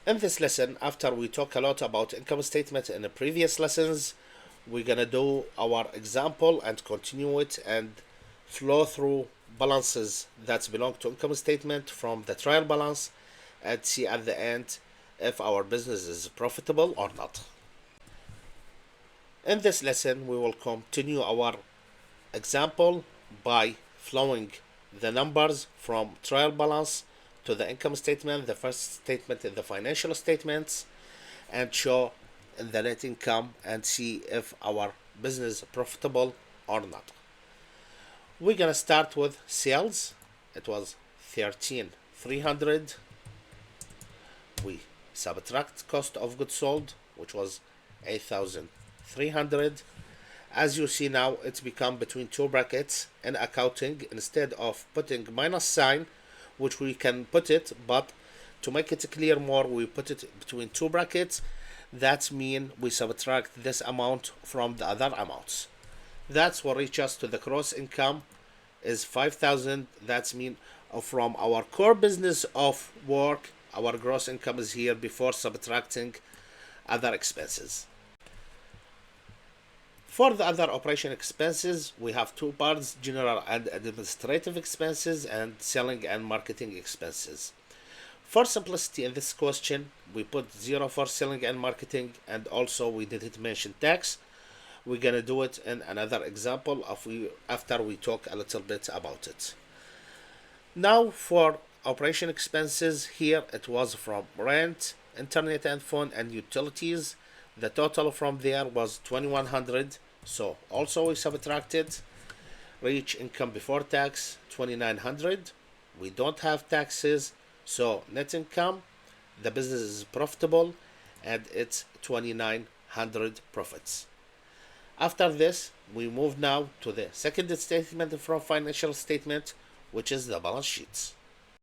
In this lesson, after we talk a lot about income statement in the previous lessons, we're gonna do our example and continue it and flow through balances that belong to income statement from the trial balance and see at the end if our business is profitable or not. In this lesson, we will continue our example by flowing the numbers from trial balance to the income statement, the first statement in the financial statements, and show the net income and see if our business is profitable or not. We're gonna start with sales. It was 13,300. We subtract cost of goods sold, which was 8,300. As you see now, it's become between two brackets in accounting. Instead of putting minus sign, which we can put it, but to make it clear more, we put it between two brackets. That means we subtract this amount from the other amounts. That's what reaches us to the gross income is 5,000. That's mean from our core business of work, our gross income is here before subtracting other expenses. For the other operation expenses, we have two parts: general and administrative expenses and selling and marketing expenses. For simplicity in this question, we put 0 for selling and marketing, and also we didn't mention tax. We're gonna do it in another example after we talk a little bit about it. Now for operation expenses, here it was from rent, internet and phone, and utilities. The total from there was 2100. So also we subtracted. Reach income before tax 2900. We don't have taxes, so net income, the business is profitable, and it's 2900 profits. After this, we move now to the second statement from financial statement, which is the balance sheets.